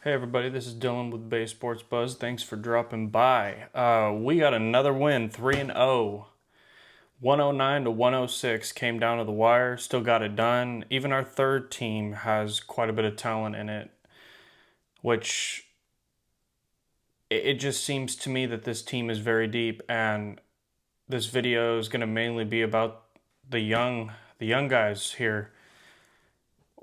Hey everybody, this is Dylan with Bay Sports Buzz. Thanks for dropping by. We got another win, 3-0. 109 to 106 came down to the wire, still got it done. Even our third team has quite a bit of talent in it, which it just seems to me that this team is very deep, and this video is going to mainly be about the young guys here.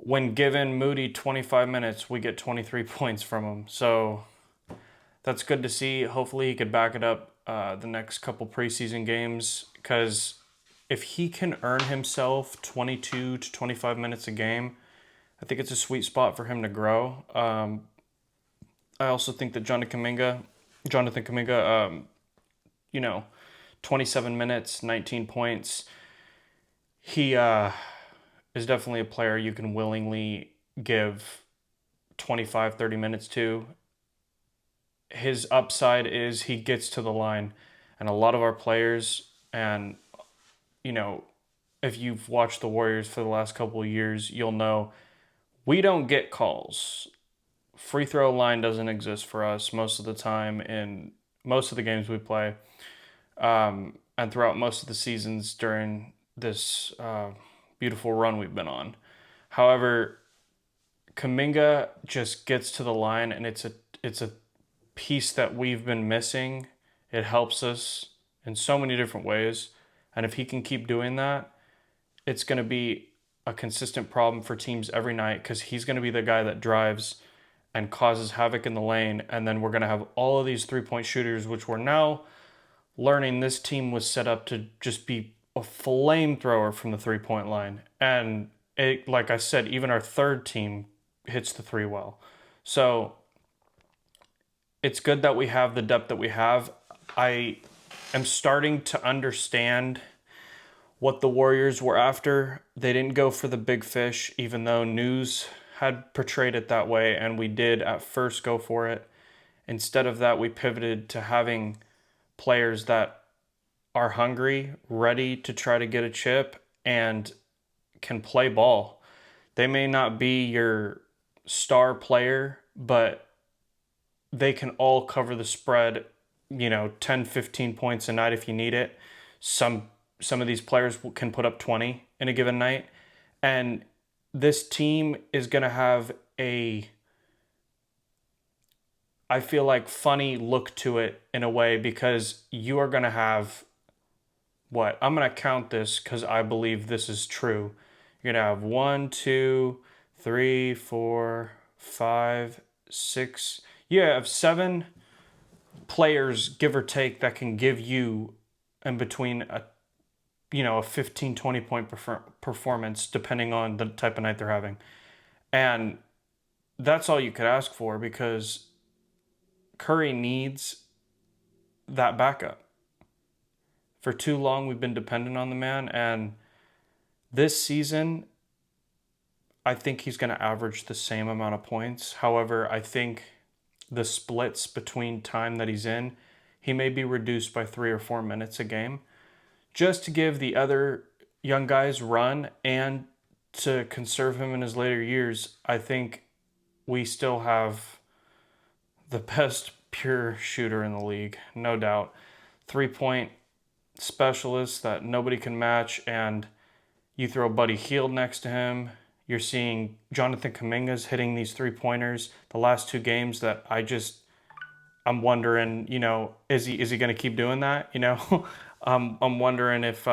When given Moody 25 minutes, we get 23 points from him. So that's good to see. Hopefully, he could back it up the next couple preseason games, because if he can earn himself 22 to 25 minutes a game, I think it's a sweet spot for him to grow. I also think that Jonathan Kaminga, 27 minutes, 19 points. He is definitely a player you can willingly give 25, 30 minutes to. His upside is he gets to the line, and a lot of our players, and you know, if you've watched the Warriors for the last couple of years, you'll know we don't get calls. Free throw line doesn't exist for us most of the time in most of the games we play, and throughout most of the seasons during this beautiful run we've been on. However, Kaminga just gets to the line, and it's a piece that we've been missing. It helps us in so many different ways. And if he can keep doing that, it's going to be a consistent problem for teams every night, because he's going to be the guy that drives and causes havoc in the lane. And then we're going to have all of these 3-point shooters, which we're now learning this team was set up to just be a flamethrower from the 3-point line. And it, like I said, even our third team hits the three well. So it's good that we have the depth that we have. I am starting to understand what the Warriors were after. They didn't go for the big fish, even though news had portrayed it that way, and we did at first go for it. Instead of that, we pivoted to having players that are hungry, ready to try to get a chip, and can play ball. They may not be your star player, but they can all cover the spread, 10, 15 points a night if you need it. Some of these players can put up 20 in a given night. And this team is going to have I feel like, funny look to it in a way, because you are going to have I'm going to count this because I believe this is true. You're going to have 1, 2, 3, 4, 5, 6. You have 7 players, give or take, that can give you in between a 15, 20 point performance, depending on the type of night they're having. And that's all you could ask for, because Curry needs that backup. For too long, we've been dependent on the man, and this season, I think he's going to average the same amount of points. However, I think the splits between time that he's in, he may be reduced by 3 or 4 minutes a game, just to give the other young guys run and to conserve him in his later years. I think we still have the best pure shooter in the league, no doubt. 3-point specialist that nobody can match, and you throw Buddy Hield next to him. You're seeing Jonathan Kaminga's hitting these 3-pointers the last 2 games that I'm wondering, is he going to keep doing that? I'm wondering if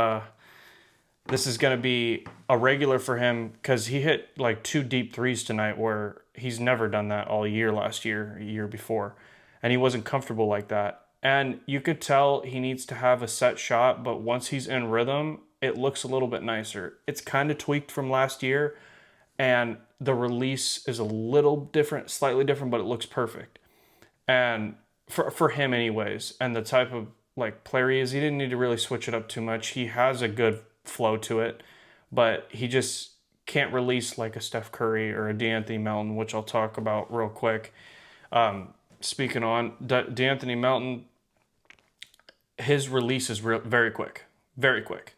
this is going to be a regular for him, because he hit like 2 deep threes tonight, where he's never done that all year last year, a year before, and he wasn't comfortable like that. And you could tell he needs to have a set shot, but once he's in rhythm, it looks a little bit nicer. It's kind of tweaked from last year, and the release is a little different, slightly different, but it looks perfect. And for him anyways, and the type of player he is, he didn't need to really switch it up too much. He has a good flow to it, but he just can't release like a Steph Curry or a DeAnthony Melton, which I'll talk about real quick. Speaking on DeAnthony Melton, his release is very quick, very quick.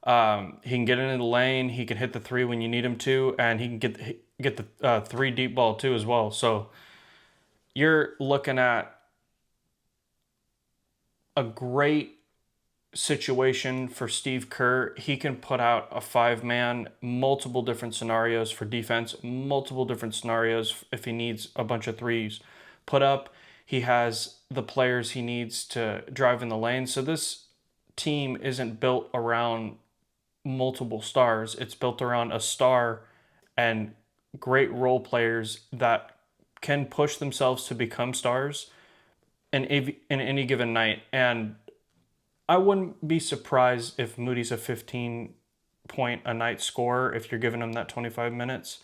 He can get into the lane. He can hit the 3 when you need him to, and he can get the 3 deep ball too as well. So you're looking at a great situation for Steve Kerr. He can put out a 5-man, multiple different scenarios for defense, multiple different scenarios if he needs a bunch of threes put up. He has the players he needs to drive in the lane. So this team isn't built around multiple stars. It's built around a star and great role players that can push themselves to become stars in any given night. And I wouldn't be surprised if Moody's a 15 point a night scorer if you're giving him that 25 minutes.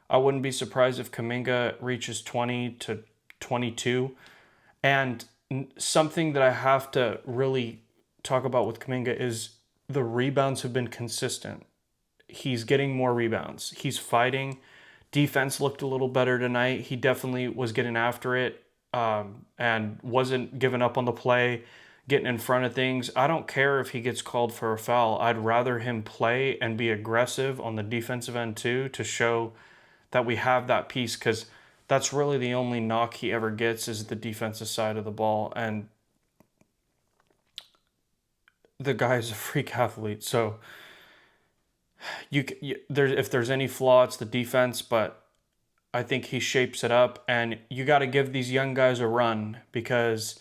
I wouldn't be surprised if Kuminga reaches 20 to 22. And something that I have to really talk about with Kuminga is the rebounds have been consistent. He's getting more rebounds. He's fighting. Defense looked a little better tonight. He definitely was getting after it, and wasn't giving up on the play, getting in front of things. I don't care if he gets called for a foul. I'd rather him play and be aggressive on the defensive end too, to show that we have that piece, because that's really the only knock he ever gets is the defensive side of the ball. And the guy's a freak athlete. So if there's any flaw, it's the defense, but I think he shapes it up, and you got to give these young guys a run because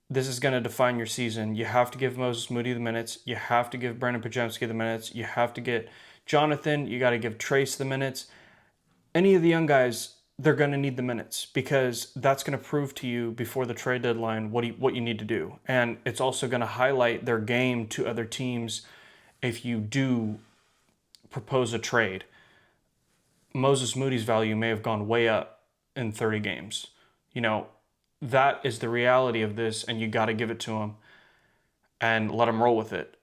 this is going to define your season. You have to give Moses Moody the minutes. You have to give Brandon Pajemski the minutes. You have to get Jonathan. You got to give Trace the minutes. Any of the young guys, they're going to need the minutes because that's going to prove to you before the trade deadline what you need to do. And it's also going to highlight their game to other teams if you do propose a trade. Moses Moody's value may have gone way up in 30 games. That is the reality of this, and you got to give it to him and let him roll with it.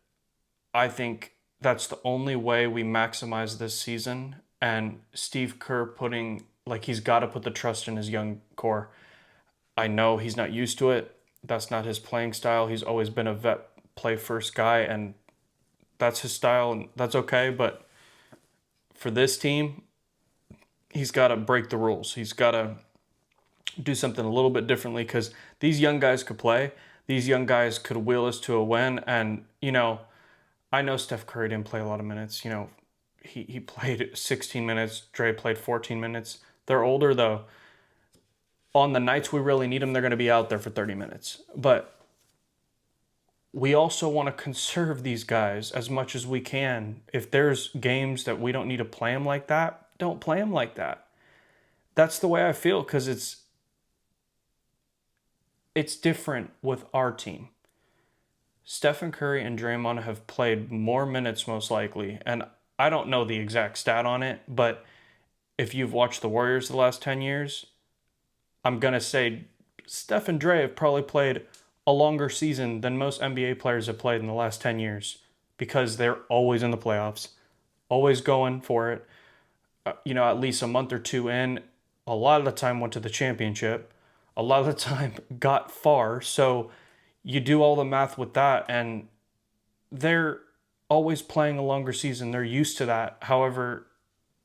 I think that's the only way we maximize this season. And Steve Kerr he's got to put the trust in his young core. I know he's not used to it. That's not his playing style. He's always been a vet play first guy, and that's his style, and that's okay. But for this team, he's got to break the rules. He's got to do something a little bit differently because these young guys could play. These young guys could wheel us to a win. And, I know Steph Curry didn't play a lot of minutes. He played 16 minutes. Dre played 14 minutes. They're older, though. On the nights we really need them, they're going to be out there for 30 minutes. But we also want to conserve these guys as much as we can. If there's games that we don't need to play them like that, don't play them like that. That's the way I feel because it's different with our team. Stephen Curry and Draymond have played more minutes most likely, and I don't know the exact stat on it, but if you've watched the Warriors the last 10 years, I'm going to say Steph and Dre have probably played a longer season than most NBA players have played in the last 10 years because they're always in the playoffs, always going for it. At least a month or two in, a lot of the time went to the championship, a lot of the time got far. So you do all the math with that, and they're always playing a longer season. They're used to that. However,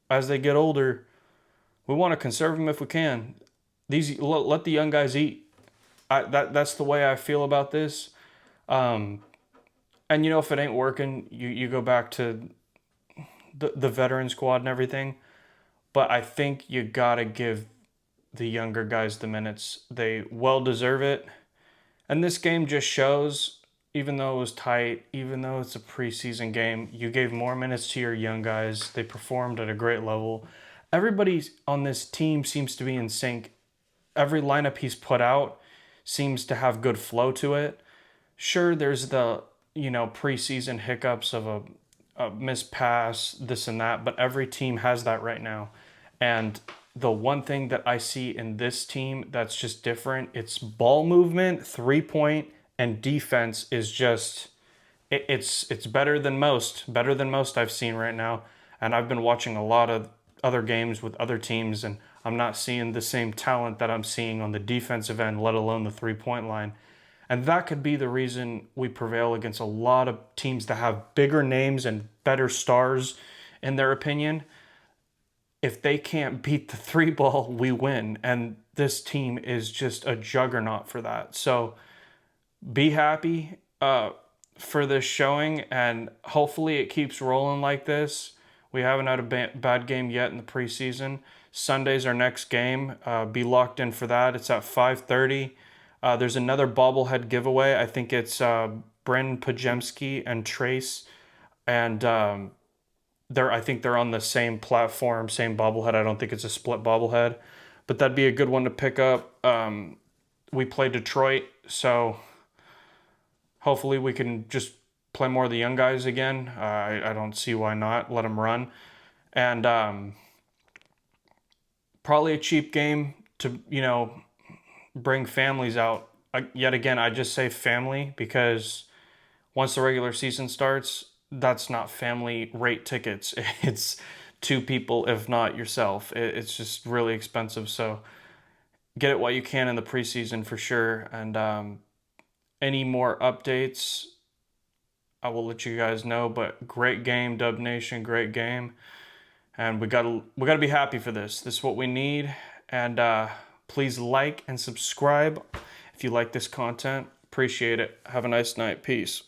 as they get older, we want to conserve them if we can. Let the young guys eat. That's the way I feel about this. And if it ain't working, you go back to the veteran squad and everything. But I think you gotta give the younger guys the minutes. They well deserve it. And this game just shows, even though it was tight, even though it's a preseason game, you gave more minutes to your young guys. They performed at a great level. Everybody on this team seems to be in sync. Every lineup he's put out seems to have good flow to it. Sure, there's the, preseason hiccups of a missed pass, this and that, but every team has that right now. And the one thing that I see in this team that's just different, it's ball movement, 3-point, and defense is just, it's better than most I've seen right now. And I've been watching a lot of other games with other teams, and I'm not seeing the same talent that I'm seeing on the defensive end, let alone the 3-point line. And that could be the reason we prevail against a lot of teams that have bigger names and better stars, in their opinion. if they can't beat the three ball, we win. And this team is just a juggernaut for that. So be happy for this showing, and hopefully it keeps rolling like this. We haven't had a bad game yet in the preseason. Sunday's our next game. Be locked in for that. It's at 5:30. There's another bobblehead giveaway. I think it's Bryn Pajemski and Trace, and I think they're on the same platform, same bobblehead. I don't think it's a split bobblehead, but that'd be a good one to pick up. We play Detroit, so hopefully we can just play more of the young guys again. I don't see why not. Let them run. And probably a cheap game to, bring families out. Yet again, I just say family because once the regular season starts, that's not family rate tickets. It's two people, if not yourself. It's just really expensive. So get it while you can in the preseason for sure. And any more updates, I will let you guys know. But great game, Dub Nation, great game. And we gotta be happy for this. This is what we need. And please like and subscribe if you like this content. Appreciate it. Have a nice night. Peace.